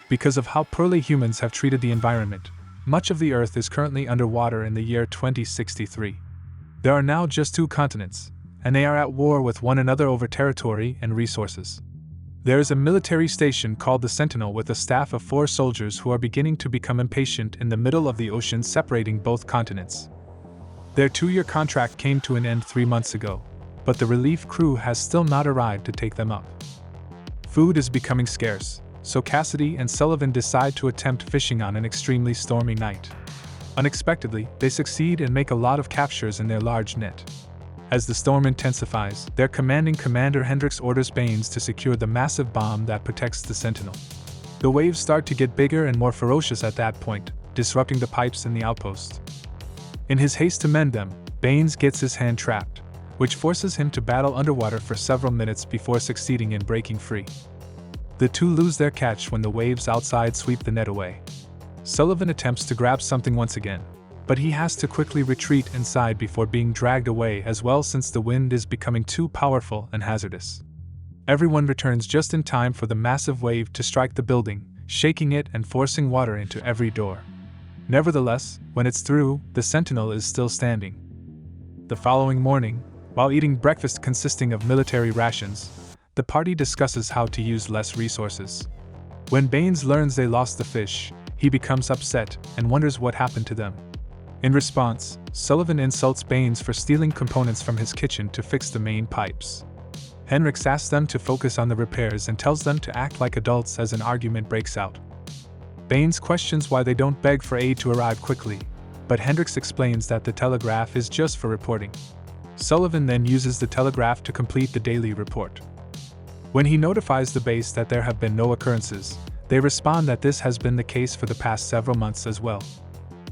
Because of how poorly humans have treated the environment, much of the Earth is currently underwater in the year 2063. There are now just 2 continents, and they are at war with one another over territory and resources. There is a military station called the Sentinel with a staff of 4 soldiers who are beginning to become impatient in the middle of the ocean separating both continents. Their 2-year contract came to an end 3 months ago, but the relief crew has still not arrived to take them up. Food is becoming scarce, so Cassidy and Sullivan decide to attempt fishing on an extremely stormy night. Unexpectedly, they succeed and make a lot of captures in their large net. As the storm intensifies, their commanding commander Hendricks orders Baines to secure the massive bomb that protects the Sentinel. The waves start to get bigger and more ferocious at that point, disrupting the pipes in the outpost. In his haste to mend them, Baines gets his hand trapped, which forces him to battle underwater for several minutes before succeeding in breaking free. The two lose their catch when the waves outside sweep the net away. Sullivan attempts to grab something once again, but he has to quickly retreat inside before being dragged away as well since the wind is becoming too powerful and hazardous. Everyone returns just in time for the massive wave to strike the building, shaking it and forcing water into every door. Nevertheless, when it's through, the Sentinel is still standing. The following morning, while eating breakfast consisting of military rations, the party discusses how to use less resources. When Baines learns they lost the fish, he becomes upset and wonders what happened to them. In response, Sullivan insults Baines for stealing components from his kitchen to fix the main pipes. Hendricks asks them to focus on the repairs and tells them to act like adults as an argument breaks out. Baines questions why they don't beg for aid to arrive quickly, but Hendricks explains that the telegraph is just for reporting. Sullivan then uses the telegraph to complete the daily report. When he notifies the base that there have been no occurrences, they respond that this has been the case for the past several months as well.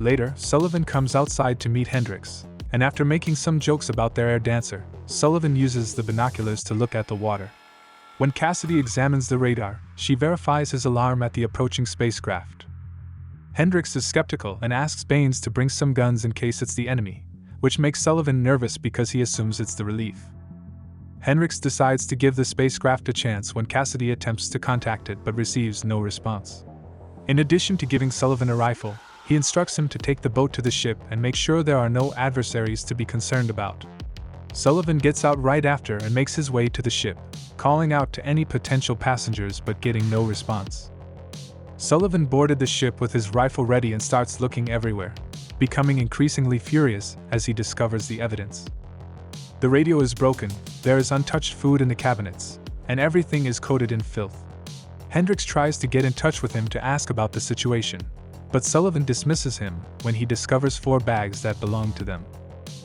Later, Sullivan comes outside to meet Hendricks, and after making some jokes about their air dancer, Sullivan uses the binoculars to look at the water. When Cassidy examines the radar, she verifies his alarm at the approaching spacecraft. Hendricks is skeptical and asks Baines to bring some guns in case it's the enemy, which makes Sullivan nervous because he assumes it's the relief. Hendricks decides to give the spacecraft a chance when Cassidy attempts to contact it but receives no response. In addition to giving Sullivan a rifle, he instructs him to take the boat to the ship and make sure there are no adversaries to be concerned about. Sullivan gets out right after and makes his way to the ship, calling out to any potential passengers but getting no response. Sullivan boarded the ship with his rifle ready and starts looking everywhere, becoming increasingly furious as he discovers the evidence. The radio is broken, there is untouched food in the cabinets, and everything is coated in filth. Hendricks tries to get in touch with him to ask about the situation, but Sullivan dismisses him when he discovers 4 bags that belonged to them.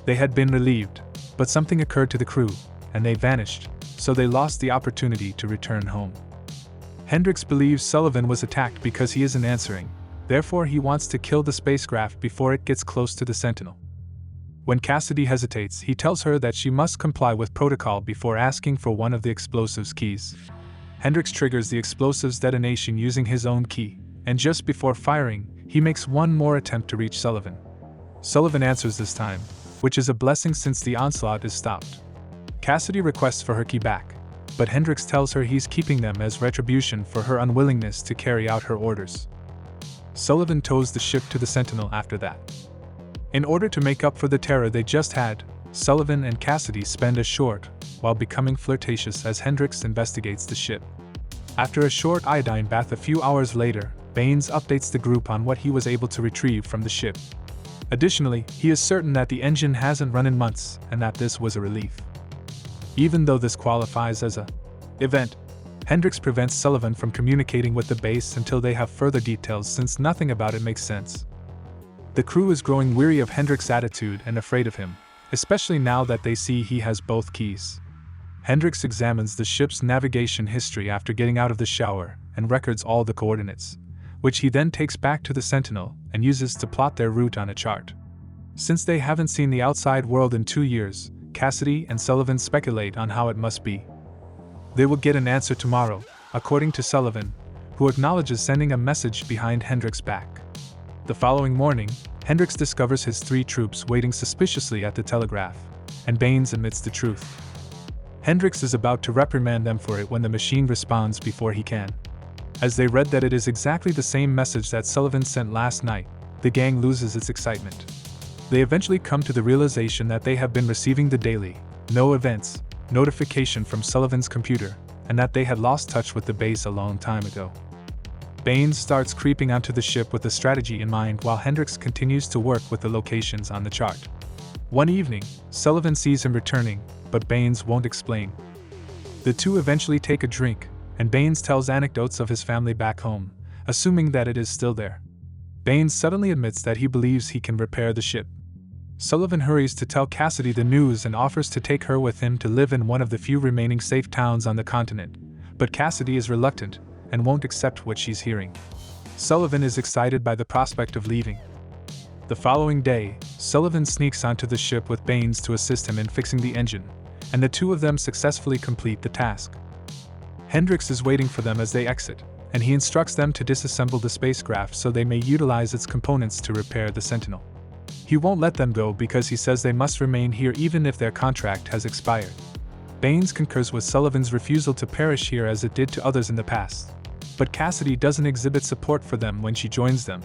They had been relieved, but something occurred to the crew, and they vanished, so they lost the opportunity to return home. Hendricks believes Sullivan was attacked because he isn't answering, therefore he wants to kill the spacecraft before it gets close to the Sentinel. When Cassidy hesitates, he tells her that she must comply with protocol before asking for one of the explosives keys. Hendricks triggers the explosives detonation using his own key, and just before firing, he makes one more attempt to reach Sullivan. Sullivan answers this time, which is a blessing since the onslaught is stopped. Cassidy requests for her key back, but Hendricks tells her he's keeping them as retribution for her unwillingness to carry out her orders. Sullivan tows the ship to the Sentinel after that. In order to make up for the terror they just had, Sullivan and Cassidy spend a short, while becoming flirtatious as Hendricks investigates the ship. After a short iodine bath a few hours later, Baines updates the group on what he was able to retrieve from the ship. Additionally, he is certain that the engine hasn't run in months and that this was a relief. Even though this qualifies as an event, Hendricks prevents Sullivan from communicating with the base until they have further details since nothing about it makes sense. The crew is growing weary of Hendricks' attitude and afraid of him, especially now that they see he has both keys. Hendricks examines the ship's navigation history after getting out of the shower and records all the coordinates, which he then takes back to the Sentinel and uses to plot their route on a chart. Since they haven't seen the outside world in 2 years, Cassidy and Sullivan speculate on how it must be. They will get an answer tomorrow, according to Sullivan, who acknowledges sending a message behind Hendricks' back. The following morning, Hendricks discovers his 3 troops waiting suspiciously at the telegraph, and Baines admits the truth. Hendricks is about to reprimand them for it when the machine responds before he can. As they read that it is exactly the same message that Sullivan sent last night, the gang loses its excitement. They eventually come to the realization that they have been receiving the daily, no events, notification from Sullivan's computer, and that they had lost touch with the base a long time ago. Baines starts creeping onto the ship with a strategy in mind while Hendricks continues to work with the locations on the chart. One evening, Sullivan sees him returning, but Baines won't explain. The two eventually take a drink, and Baines tells anecdotes of his family back home, assuming that it is still there. Baines suddenly admits that he believes he can repair the ship. Sullivan hurries to tell Cassidy the news and offers to take her with him to live in one of the few remaining safe towns on the continent, but Cassidy is reluctant and won't accept what she's hearing. Sullivan is excited by the prospect of leaving. The following day, Sullivan sneaks onto the ship with Baines to assist him in fixing the engine, and the two of them successfully complete the task. Hendricks is waiting for them as they exit, and he instructs them to disassemble the spacecraft so they may utilize its components to repair the Sentinel. He won't let them go because he says they must remain here even if their contract has expired. Baines concurs with Sullivan's refusal to perish here as it did to others in the past, but Cassidy doesn't exhibit support for them when she joins them.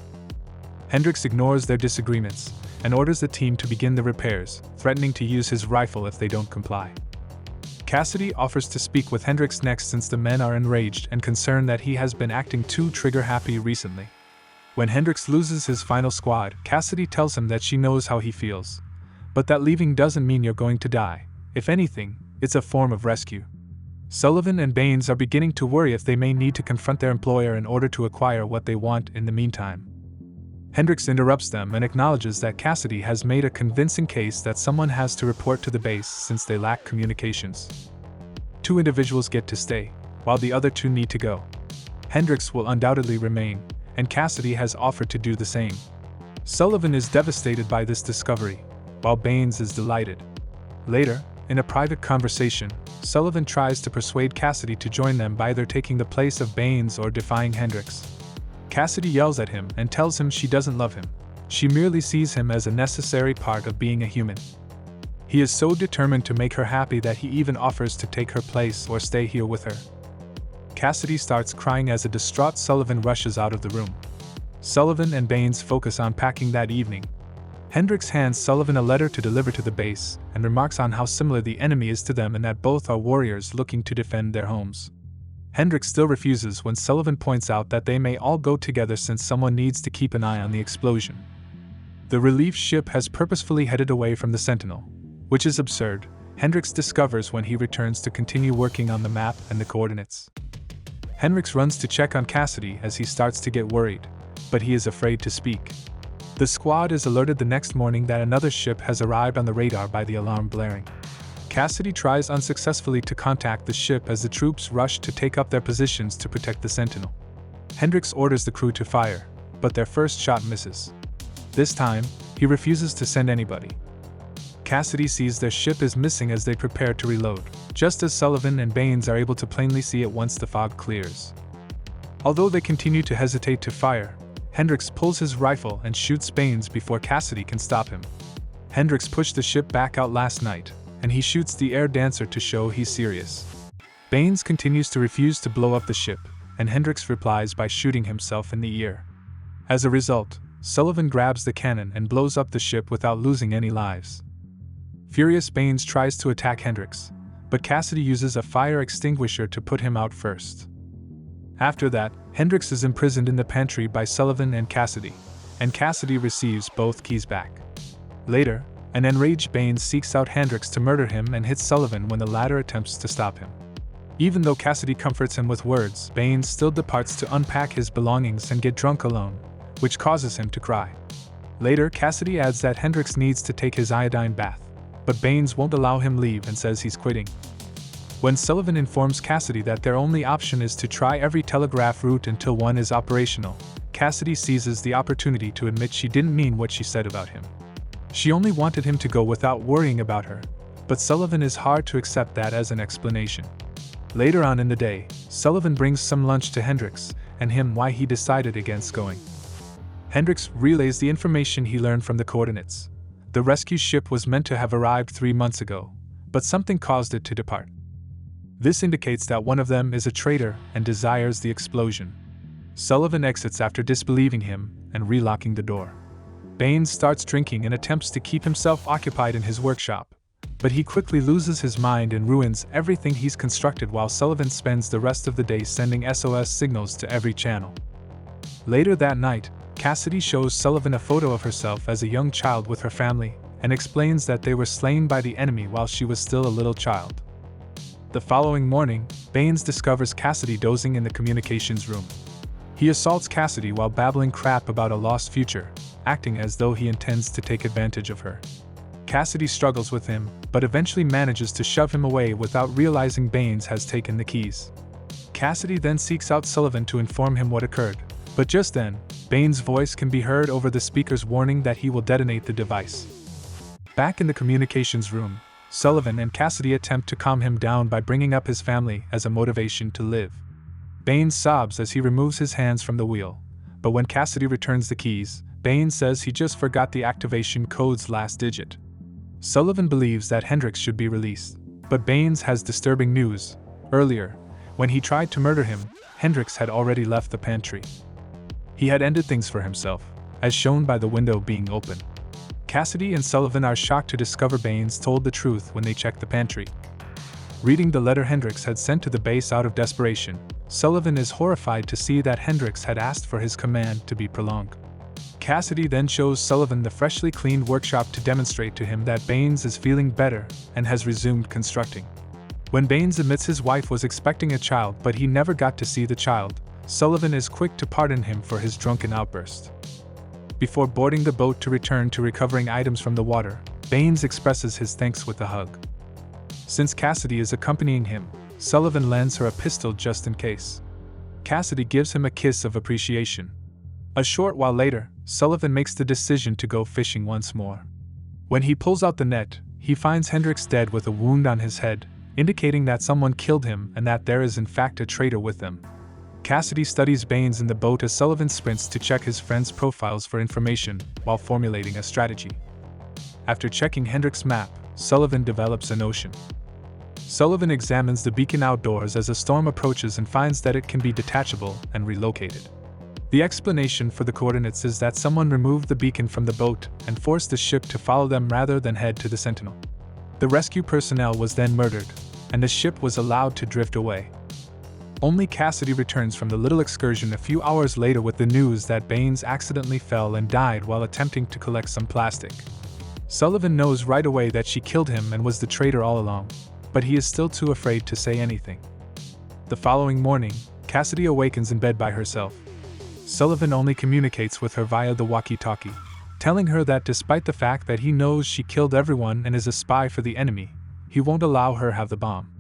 Hendricks ignores their disagreements and orders the team to begin the repairs, threatening to use his rifle if they don't comply. Cassidy offers to speak with Hendricks next since the men are enraged and concerned that he has been acting too trigger-happy recently. When Hendricks loses his final squad, Cassidy tells him that she knows how he feels, but that leaving doesn't mean you're going to die. If anything, it's a form of rescue. Sullivan and Baines are beginning to worry if they may need to confront their employer in order to acquire what they want in the meantime. Hendricks interrupts them and acknowledges that Cassidy has made a convincing case that someone has to report to the base since they lack communications. Two individuals get to stay, while the other two need to go. Hendricks will undoubtedly remain, and Cassidy has offered to do the same. Sullivan is devastated by this discovery, while Baines is delighted. Later, in a private conversation, Sullivan tries to persuade Cassidy to join them by either taking the place of Baines or defying Hendricks. Cassidy yells at him and tells him she doesn't love him. She merely sees him as a necessary part of being a human. He is so determined to make her happy that he even offers to take her place or stay here with her. Cassidy starts crying as a distraught Sullivan rushes out of the room. Sullivan and Baines focus on packing that evening. Hendricks hands Sullivan a letter to deliver to the base and remarks on how similar the enemy is to them and that both are warriors looking to defend their homes. Hendricks still refuses when Sullivan points out that they may all go together since someone needs to keep an eye on the explosion. The relief ship has purposefully headed away from the Sentinel, which is absurd, Hendricks discovers when he returns to continue working on the map and the coordinates. Hendricks runs to check on Cassidy as he starts to get worried, but he is afraid to speak. The squad is alerted the next morning that another ship has arrived on the radar by the alarm blaring. Cassidy tries unsuccessfully to contact the ship as the troops rush to take up their positions to protect the Sentinel. Hendricks orders the crew to fire, but their first shot misses. This time, he refuses to send anybody. Cassidy sees their ship is missing as they prepare to reload, just as Sullivan and Baines are able to plainly see it once the fog clears. Although they continue to hesitate to fire, Hendricks pulls his rifle and shoots Baines before Cassidy can stop him. Hendricks pushed the ship back out last night, and he shoots the air dancer to show he's serious. Baines continues to refuse to blow up the ship, and Hendricks replies by shooting himself in the ear. As a result, Sullivan grabs the cannon and blows up the ship without losing any lives. Furious Baines tries to attack Hendricks, but Cassidy uses a fire extinguisher to put him out first. After that, Hendricks is imprisoned in the pantry by Sullivan and Cassidy receives both keys back. Later, an enraged Baines seeks out Hendricks to murder him and hits Sullivan when the latter attempts to stop him. Even though Cassidy comforts him with words, Baines still departs to unpack his belongings and get drunk alone, which causes him to cry. Later, Cassidy adds that Hendricks needs to take his iodine bath, but Baines won't allow him leave and says he's quitting. When Sullivan informs Cassidy that their only option is to try every telegraph route until one is operational, Cassidy seizes the opportunity to admit she didn't mean what she said about him. She only wanted him to go without worrying about her, but Sullivan is hard to accept that as an explanation. Later on in the day, Sullivan brings some lunch to Hendricks and him why he decided against going. Hendricks relays the information he learned from the coordinates. The rescue ship was meant to have arrived 3 months ago, but something caused it to depart. This indicates that one of them is a traitor and desires the explosion. Sullivan exits after disbelieving him and relocking the door. Baines starts drinking and attempts to keep himself occupied in his workshop, but he quickly loses his mind and ruins everything he's constructed while Sullivan spends the rest of the day sending SOS signals to every channel. Later that night, Cassidy shows Sullivan a photo of herself as a young child with her family and explains that they were slain by the enemy while she was still a little child. The following morning, Baines discovers Cassidy dozing in the communications room. He assaults Cassidy while babbling crap about a lost future, acting as though he intends to take advantage of her. Cassidy struggles with him, but eventually manages to shove him away without realizing Baines has taken the keys. Cassidy then seeks out Sullivan to inform him what occurred, but just then, Baines' voice can be heard over the speaker's warning that he will detonate the device. Back in the communications room, Sullivan and Cassidy attempt to calm him down by bringing up his family as a motivation to live. Baines sobs as he removes his hands from the wheel, but when Cassidy returns the keys, Baines says he just forgot the activation code's last digit. Sullivan believes that Hendricks should be released, but Baines has disturbing news. Earlier, when he tried to murder him, Hendricks had already left the pantry. He had ended things for himself, as shown by the window being open. Cassidy and Sullivan are shocked to discover Baines told the truth when they check the pantry. Reading the letter Hendricks had sent to the base out of desperation, Sullivan is horrified to see that Hendricks had asked for his command to be prolonged. Cassidy then shows Sullivan the freshly cleaned workshop to demonstrate to him that Baines is feeling better and has resumed constructing. When Baines admits his wife was expecting a child but he never got to see the child, Sullivan is quick to pardon him for his drunken outburst. Before boarding the boat to return to recovering items from the water, Baines expresses his thanks with a hug. Since Cassidy is accompanying him, Sullivan lends her a pistol just in case. Cassidy gives him a kiss of appreciation. A short while later, Sullivan makes the decision to go fishing once more. When he pulls out the net, he finds Hendricks dead with a wound on his head, indicating that someone killed him and that there is in fact a traitor with them. Cassidy studies Baines in the boat as Sullivan sprints to check his friends' profiles for information while formulating a strategy. After checking Hendricks' map, Sullivan develops a notion. Sullivan examines the beacon outdoors as a storm approaches and finds that it can be detachable and relocated. The explanation for the coordinates is that someone removed the beacon from the boat and forced the ship to follow them rather than head to the Sentinel. The rescue personnel was then murdered, and the ship was allowed to drift away. Only Cassidy returns from the little excursion a few hours later with the news that Baines accidentally fell and died while attempting to collect some plastic. Sullivan knows right away that she killed him and was the traitor all along, but he is still too afraid to say anything. The following morning, Cassidy awakens in bed by herself. Sullivan only communicates with her via the walkie-talkie, telling her that despite the fact that he knows she killed everyone and is a spy for the enemy, he won't allow her have the bomb.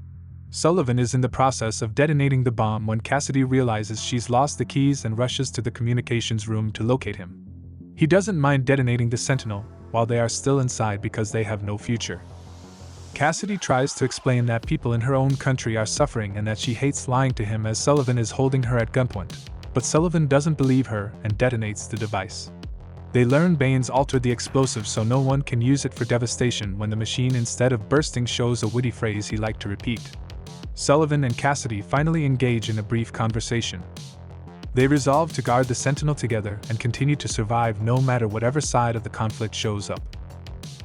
Sullivan is in the process of detonating the bomb when Cassidy realizes she's lost the keys and rushes to the communications room to locate him. He doesn't mind detonating the Sentinel while they are still inside because they have no future. Cassidy tries to explain that people in her own country are suffering and that she hates lying to him as Sullivan is holding her at gunpoint, but Sullivan doesn't believe her and detonates the device. They learn Baines altered the explosive so no one can use it for devastation when the machine instead of bursting shows a witty phrase he liked to repeat. Sullivan and Cassidy finally engage in a brief conversation. They resolve to guard the Sentinel together and continue to survive no matter whatever side of the conflict shows up.